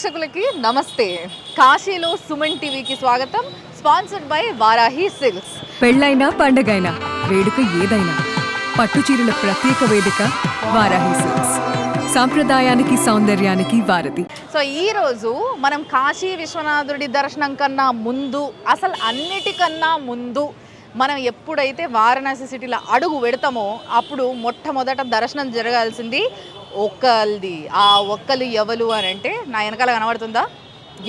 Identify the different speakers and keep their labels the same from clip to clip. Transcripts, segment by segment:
Speaker 1: ప్రేక్షకులకి నమస్తే. కాశీలో సుమన్ టీవీకి స్వాగతం. Sponsored by Varahi silks.
Speaker 2: పెళ్ళైనా పండగైనా వేడుక ఏదైనా పట్టుచీరల ప్రత్యేక వేదిక వారాహి సిల్క్స్. సాంప్రదాయానికి సౌందర్యానికి వారధి.
Speaker 1: సో ఈ రోజు మనం కాశీ విశ్వనాథుడి దర్శనం కన్నా ముందు, అసలు అన్నిటికన్నా ముందు మనం ఎప్పుడైతే వారణాసి సిటీలో అడుగు పెడతామో అప్పుడు మొట్టమొదట దర్శనం జరగాల్సింది ఒక్కల్ది. ఆ ఒక్కలు ఎవరు అని అంటే నా వెనకాల కనబడుతుందా?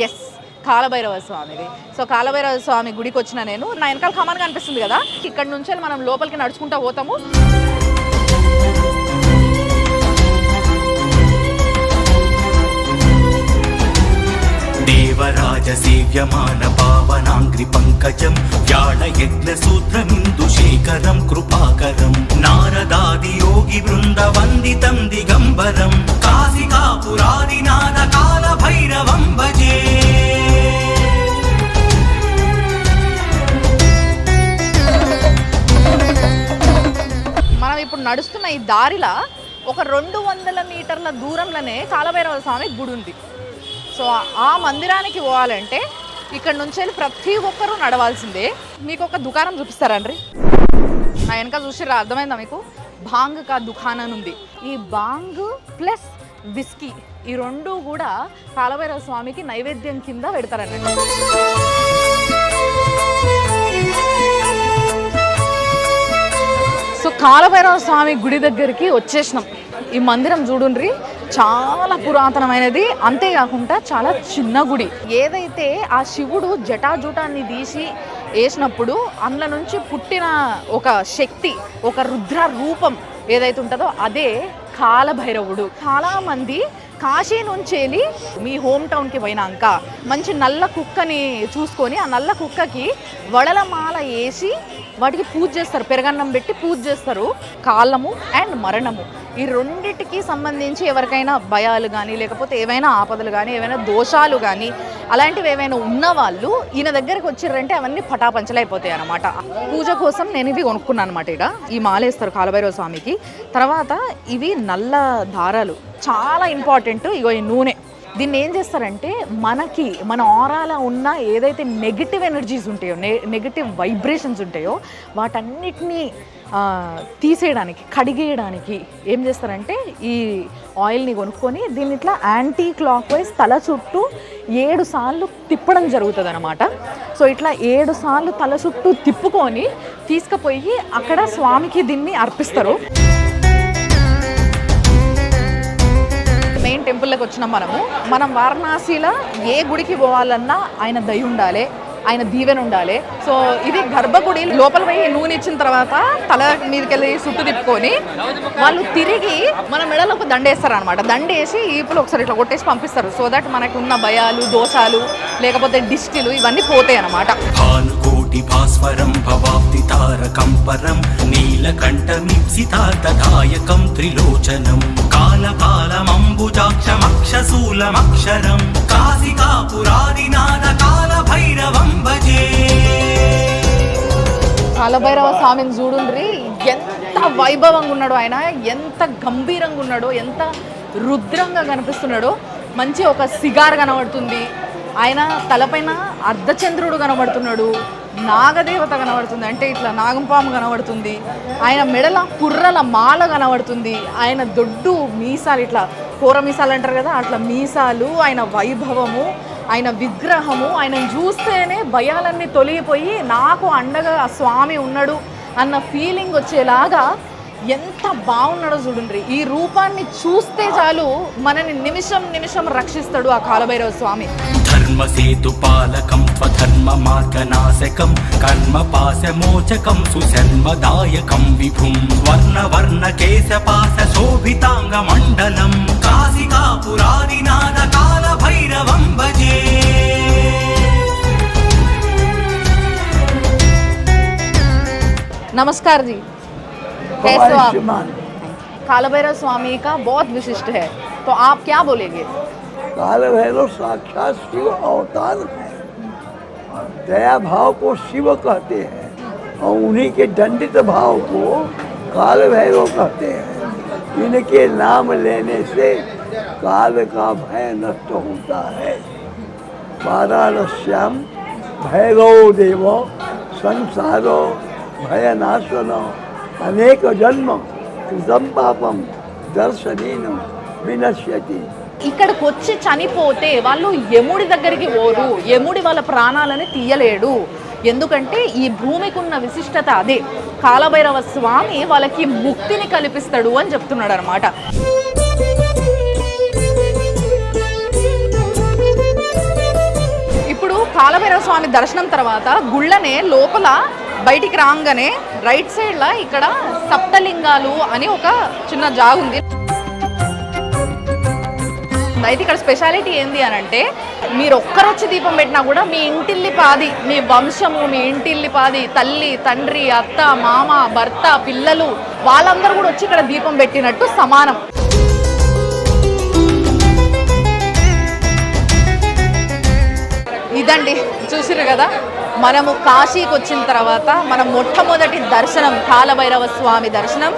Speaker 1: ఎస్, కాలభైరవ స్వామిది. సో కాలభైరవ స్వామి గుడికి వచ్చిన నేను, నా వెనకాల కమాన్ కనిపిస్తుంది కదా, ఇక్కడ నుంచి మనం లోపలికి నడుచుకుంటూ పోతాము.
Speaker 3: దేవరాజ సేవ్యమాన పావనాంగ్రి పంకజం వ్యాళయజ్ఞ సూత్రమిందు శేఖరం కృపాకరం నారదాది యోగి బృంద వందితం దిగంబరం కాశికాపురాదినాథ కాల భైరవం భజే.
Speaker 1: మనం ఇప్పుడు నడుస్తున్న ఈ దారిలా ఒక 200 మీటర్ల దూరంలోనే కాలభైరవ స్వామి గుడి ఉంది. సో ఆ మందిరానికి పోవాలంటే ఇక్కడ నుంచి వెళ్ళి ప్రతి ఒక్కరూ నడవాల్సిందే. మీకు ఒక దుకాణం చూపిస్తారండి, నా వెనక చూసి అర్థమైందా మీకు? భాంగ్ కా దుకాణం ఉంది. ఈ భాంగ్ ప్లస్ విస్కీ ఈ రెండు కూడా కాలభైరవ స్వామికి నైవేద్యం కింద పెడతారన్నట్టు. సో కాలభైరవ స్వామి గుడి దగ్గరికి వచ్చేసినాం. ఈ మందిరం చూడుండ్రి, చాలా పురాతనమైనది. అంతేకాకుండా చాలా చిన్న గుడి. ఏదైతే ఆ శివుడు జటాజూటాన్ని తీసి వేసినప్పుడు అందులో నుంచి పుట్టిన ఒక శక్తి, ఒక రుద్ర రూపం ఏదైతే ఉంటుందో అదే కాలభైరవుడు. చాలామంది కాశీ నుంచి వెళ్ళి మీ హోమ్ టౌన్కి పోయినాక మంచి నల్ల కుక్కని చూసుకొని ఆ నల్ల కుక్కకి వడల మాల వేసి వాటికి పూజ చేస్తారు, పెరగన్నం పెట్టి పూజ చేస్తారు. కాలము అండ్ మరణము ఈ రెండిటికి సంబంధించి ఎవరికైనా భయాలు కానీ లేకపోతే ఏవైనా ఆపదలు కానీ ఏవైనా దోషాలు కానీ అలాంటివి ఏవైనా ఉన్నవాళ్ళు ఈయన దగ్గరికి వచ్చిర్రంటే అవన్నీ పటాపంచలైపోతాయి అన్నమాట. పూజ కోసం నేను ఇవి కొనుక్కున్నాను అనమాట. ఇక్కడ ఈ మాలేస్తారు కాలభైరవ స్వామికి. తర్వాత ఇవి నల్ల దారాలు, చాలా ఇంపార్టెంట్. ఇగో ఈ నూనె, దీన్ని ఏం చేస్తారంటే మనకి మన ఆరాలో ఉన్న ఏదైతే నెగిటివ్ ఎనర్జీస్ ఉంటాయో, నెగిటివ్ వైబ్రేషన్స్ ఉంటాయో వాటన్నిటినీ తీసేయడానికి, కడిగేయడానికి ఏం చేస్తారంటే ఈ ఆయిల్ని కొనుక్కొని దీన్ని ఇట్లా యాంటీ క్లాక్ వైజ్ తల చుట్టూ 7 సార్లు తిప్పడం జరుగుతుంది అనమాట. సో ఇట్లా 7 సార్లు తల చుట్టూ తిప్పుకొని తీసుకుపోయి అక్కడ స్వామికి దీన్ని అర్పిస్తారు. మెయిన్ టెంపుల్లోకి వచ్చినాం మనం వారణాసిలో ఏ గుడికి పోవాలన్నా ఆయన దయ ఉండాలి, ఆయన దీవెన ఉండాలి. సో ఇది గర్భగుడి లోపల పోయి నూనె ఇచ్చిన తర్వాత తల మీదకి వెళ్ళి చుట్టూ తిప్పుకొని వాళ్ళు తిరిగి మన మెడలో ఒక దండేస్తారు అనమాట. దండేసి ఈపులు ఒకసారి ఇట్లా కొట్టేసి పంపిస్తారు. సో దట్ మనకు ఉన్న భయాలు, దోషాలు లేకపోతే దిష్టిలు ఇవన్నీ పోతాయి అనమాట.
Speaker 3: భాస్వరం భవాప్తి తారకం పరం నీలకంఠమిప్సితార్థదాయకం త్రిలోచనం కాలకాలమంబుజాక్షమక్షశూలమక్షరం కాశికాపురాదినాథ కాల భైరవం భజే.
Speaker 1: కాలభైరవ స్వామిని చూడుండ్రి, ఎంత వైభవంగా ఉన్నాడో ఆయన, ఎంత గంభీరంగా ఉన్నాడో, ఎంత రుద్రంగా కనిపిస్తున్నాడో. మంచి ఒక సిగార్ కనబడుతుంది, ఆయన తలపైన అర్ధచంద్రుడు కనబడుతున్నాడు, నాగదేవత కనబడుతుంది, అంటే ఇట్లా నాగంపాము కనబడుతుంది, ఆయన మెడల కుర్రల మాల కనబడుతుంది, ఆయన దొడ్డు మీసాలు, ఇట్లా కూర మీసాలు అంటారు కదా అట్లా మీసాలు, ఆయన వైభవము, ఆయన విగ్రహము, ఆయనను చూస్తేనే భయాలన్నీ తొలగిపోయి నాకు అండగా ఆ స్వామి ఉన్నాడు అన్న ఫీలింగ్ వచ్చేలాగా ఎంత బాగున్నాడో చూడండి. ఈ రూపాన్ని చూస్తే చాలు మనని నిమిషం నిమిషం రక్షిస్తాడు ఆ కాలభైరవ స్వామి.
Speaker 3: ధర్మసేతు పాలకం స్వధర్మ మార్గనాశకం కర్మపాశమోచకం సుశర్మదాయకం విభుం వర్ణ కేశపాశ శోభితాంగ మండలం కాశికాపురాదినాథ కాల భైరవం భజే.
Speaker 1: नमस्कार जी, कैसे हो आप? कालभैरव स्वामी का बहुत विशिष्ट है, तो आप क्या बोलेंगे?
Speaker 4: कालभैरव साक्षात शिव अवतार है। दया भाव को शिव कहते हैं और उन्हीं के दंडित भाव को कालभैरव कहते हैं। इनके नाम लेने से काल का भय नष्ट होता है। वाराणस्याम भैरव देव संसारो भयनाशन अनेक जन्म कृतं पापम दर्शनेन विनश्यति।
Speaker 1: ఇక్కడికి వచ్చి చనిపోతే వాళ్ళు యముడి దగ్గరికి పోరు, యముడి వాళ్ళ ప్రాణాలని తీయలేడు. ఎందుకంటే ఈ భూమికి ఉన్న విశిష్టత అదే. కాలభైరవ స్వామి వాళ్ళకి ముక్తిని కల్పిస్తాడు అని చెప్తున్నాడు అనమాట. ఇప్పుడు కాలభైరవ స్వామి దర్శనం తర్వాత గుళ్ళనే లోపల బయటికి రాగానే రైట్ సైడ్లో ఇక్కడ సప్తలింగాలు అని ఒక చిన్న జాగుంది. అయితే ఇక్కడ స్పెషాలిటీ ఏంది అని అంటే, మీరు ఒక్కరొచ్చి దీపం పెట్టినా కూడా మీ ఇంటిల్లిపాది, మీ వంశము, మీ ఇంటిల్లిపాది, తల్లి, తండ్రి, అత్త, మామ, భర్త, పిల్లలు వాళ్ళందరూ కూడా వచ్చి ఇక్కడ దీపం పెట్టినట్టు సమానం. ఇదండి, చూసిరు కదా, మనము కాశీకి వచ్చిన తర్వాత మనం మొట్టమొదటి దర్శనం కాలభైరవ స్వామి దర్శనం.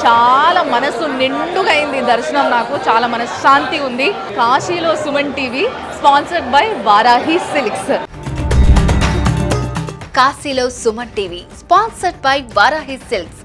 Speaker 1: చాలా మనసు నిండుగా అయింది దర్శనం. నాకు చాలా మనశ్శాంతి ఉంది. కాశీలో Suman TV sponsored by Varahi silks.
Speaker 5: కాశీలో Suman TV sponsored by Varahi silks.